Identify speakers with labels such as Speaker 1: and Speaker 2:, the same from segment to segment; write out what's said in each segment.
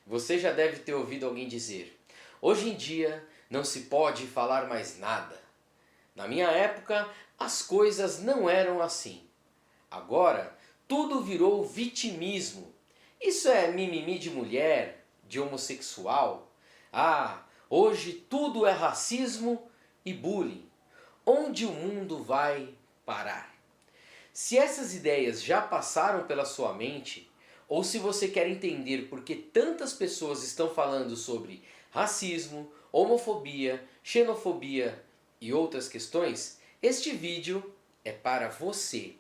Speaker 1: Você já deve ter ouvido alguém dizer: hoje em dia não se pode falar mais nada. Na minha época as coisas não eram assim. Agora tudo virou vitimismo. Isso é mimimi de mulher, de homossexual. Ah, hoje tudo é racismo e bullying. Onde o mundo vai parar? Se essas ideias já passaram pela sua mente, ou se você quer entender por que tantas pessoas estão falando sobre racismo, homofobia, xenofobia e outras questões, este vídeo é para você.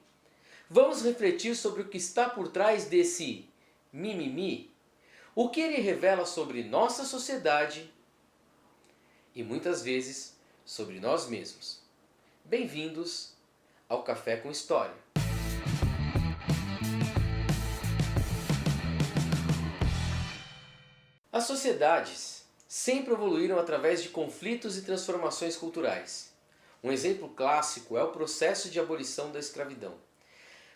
Speaker 1: Vamos refletir sobre o que está por trás desse mimimi, o que ele revela sobre nossa sociedade e muitas vezes sobre nós mesmos. Bem-vindos ao Café com História. As sociedades sempre evoluíram através de conflitos e transformações culturais. Um exemplo clássico é o processo de abolição da escravidão.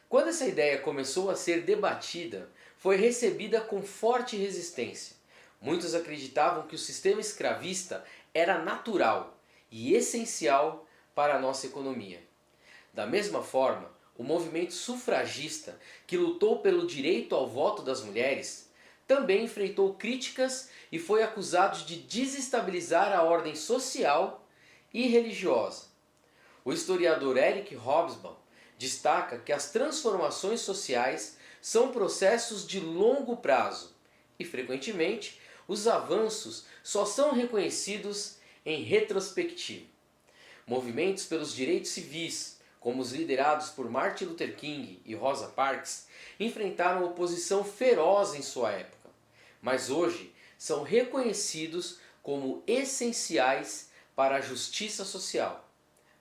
Speaker 1: Quando essa ideia começou a ser debatida, foi recebida com forte resistência. Muitos acreditavam que o sistema escravista era natural e essencial para a nossa economia. Da mesma forma, o movimento sufragista, que lutou pelo direito ao voto das mulheres, também enfrentou críticas e foi acusado de desestabilizar a ordem social e religiosa. O historiador Eric Hobsbawm destaca que as transformações sociais são processos de longo prazo e, frequentemente, os avanços só são reconhecidos em retrospectiva. Movimentos pelos direitos civis, como os liderados por Martin Luther King e Rosa Parks, enfrentaram oposição feroz em sua época, mas hoje são reconhecidos como essenciais para a justiça social.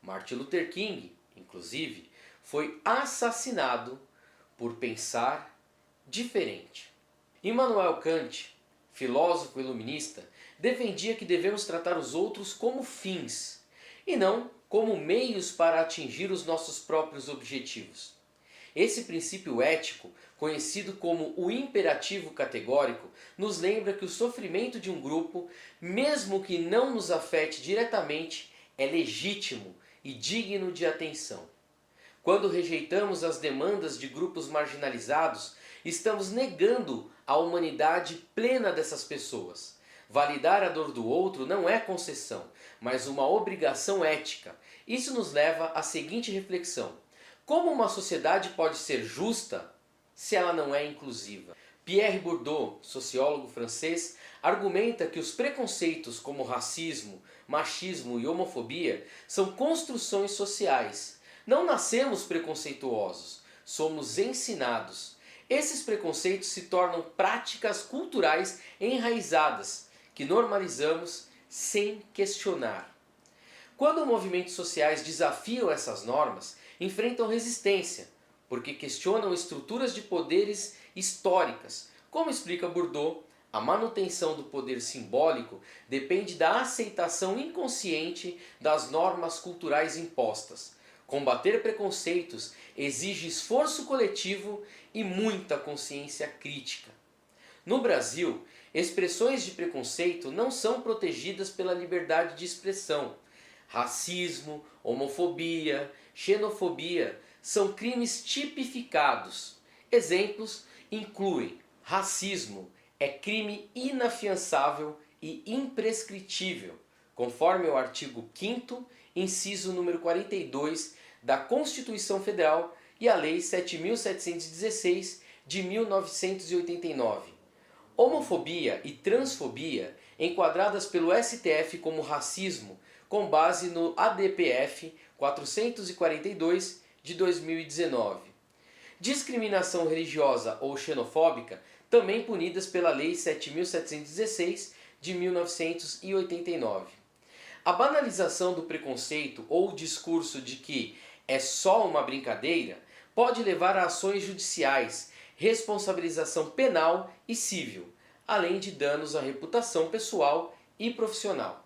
Speaker 1: Martin Luther King, inclusive, foi assassinado por pensar diferente. Immanuel Kant, filósofo iluminista, defendia que devemos tratar os outros como fins e não como meios para atingir os nossos próprios objetivos. Esse princípio ético, conhecido como o imperativo categórico, nos lembra que o sofrimento de um grupo, mesmo que não nos afete diretamente, é legítimo e digno de atenção. Quando rejeitamos as demandas de grupos marginalizados, estamos negando a humanidade plena dessas pessoas. Validar a dor do outro não é concessão, mas uma obrigação ética. Isso nos leva à seguinte reflexão: como uma sociedade pode ser justa se ela não é inclusiva? Pierre Bourdieu, sociólogo francês, argumenta que os preconceitos como racismo, machismo e homofobia são construções sociais. Não nascemos preconceituosos, somos ensinados. Esses preconceitos se tornam práticas culturais enraizadas, que normalizamos sem questionar. Quando movimentos sociais desafiam essas normas, enfrentam resistência, porque questionam estruturas de poderes históricas. Como explica Bourdieu, a manutenção do poder simbólico depende da aceitação inconsciente das normas culturais impostas. Combater preconceitos exige esforço coletivo e muita consciência crítica. No Brasil, expressões de preconceito não são protegidas pela liberdade de expressão. Racismo, homofobia, xenofobia são crimes tipificados. Exemplos incluem: racismo é crime inafiançável e imprescritível, conforme o artigo 5º, inciso número 42 da Constituição Federal e a Lei 7.716 de 1989. Homofobia e transfobia, enquadradas pelo STF como racismo, com base no ADPF 442 de 2019. Discriminação religiosa ou xenofóbica, também punidas pela Lei 7.716 de 1989. A banalização do preconceito ou o discurso de que é só uma brincadeira pode levar a ações judiciais, responsabilização penal e civil, além de danos à reputação pessoal e profissional.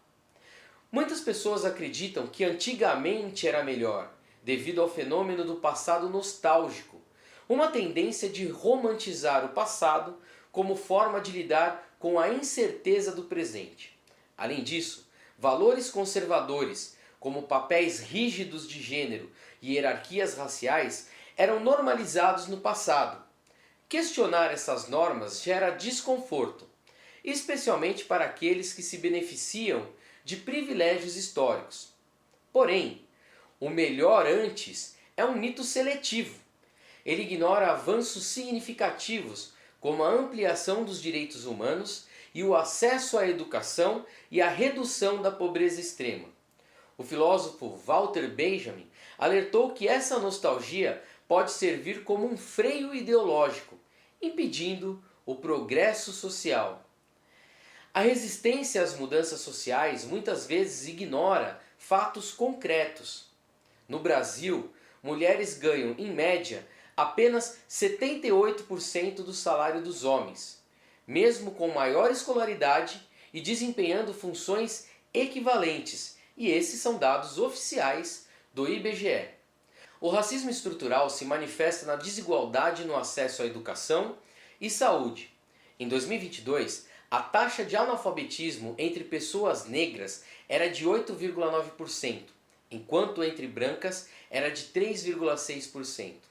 Speaker 1: Muitas pessoas acreditam que antigamente era melhor, devido ao fenômeno do passado nostálgico, uma tendência de romantizar o passado como forma de lidar com a incerteza do presente. Além disso, valores conservadores, como papéis rígidos de gênero e hierarquias raciais, eram normalizados no passado. Questionar essas normas gera desconforto, especialmente para aqueles que se beneficiam de privilégios históricos. Porém, o melhor antes é um mito seletivo. Ele ignora avanços significativos como a ampliação dos direitos humanos e o acesso à educação e a redução da pobreza extrema. O filósofo Walter Benjamin alertou que essa nostalgia pode servir como um freio ideológico, impedindo o progresso social. A resistência às mudanças sociais muitas vezes ignora fatos concretos. No Brasil, mulheres ganham, em média, apenas 78% do salário dos homens, mesmo com maior escolaridade e desempenhando funções equivalentes, e esses são dados oficiais do IBGE. O racismo estrutural se manifesta na desigualdade no acesso à educação e saúde. Em 2022, a taxa de analfabetismo entre pessoas negras era de 8,9%, enquanto entre brancas era de 3,6%.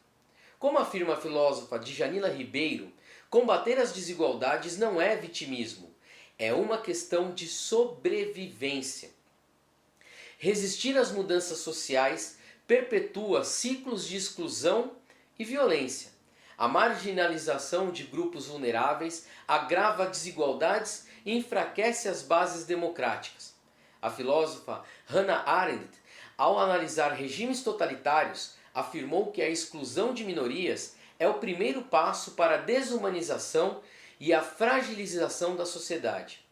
Speaker 1: Como afirma a filósofa Djanila Ribeiro, combater as desigualdades não é vitimismo, é uma questão de sobrevivência. Resistir às mudanças sociais perpetua ciclos de exclusão e violência. A marginalização de grupos vulneráveis agrava desigualdades e enfraquece as bases democráticas. A filósofa Hannah Arendt, ao analisar regimes totalitários, afirmou que a exclusão de minorias é o primeiro passo para a desumanização e a fragilização da sociedade.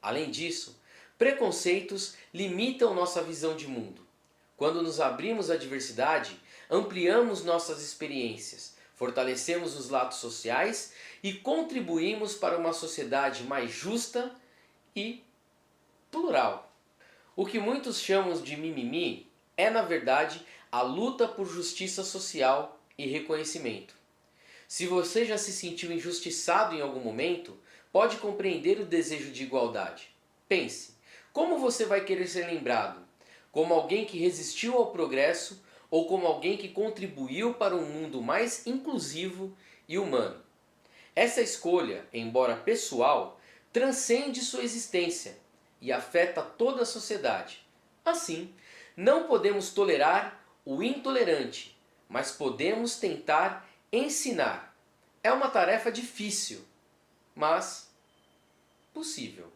Speaker 1: Além disso, preconceitos limitam nossa visão de mundo. Quando nos abrimos à diversidade, ampliamos nossas experiências, fortalecemos os laços sociais e contribuímos para uma sociedade mais justa e plural. O que muitos chamam de mimimi é, na verdade, a luta por justiça social e reconhecimento. Se você já se sentiu injustiçado em algum momento, pode compreender o desejo de igualdade. Pense, como você vai querer ser lembrado? Como alguém que resistiu ao progresso ou como alguém que contribuiu para um mundo mais inclusivo e humano? Essa escolha, embora pessoal, transcende sua existência e afeta toda a sociedade. Assim, não podemos tolerar o intolerante, mas podemos tentar ensinar. É uma tarefa difícil, mas possível.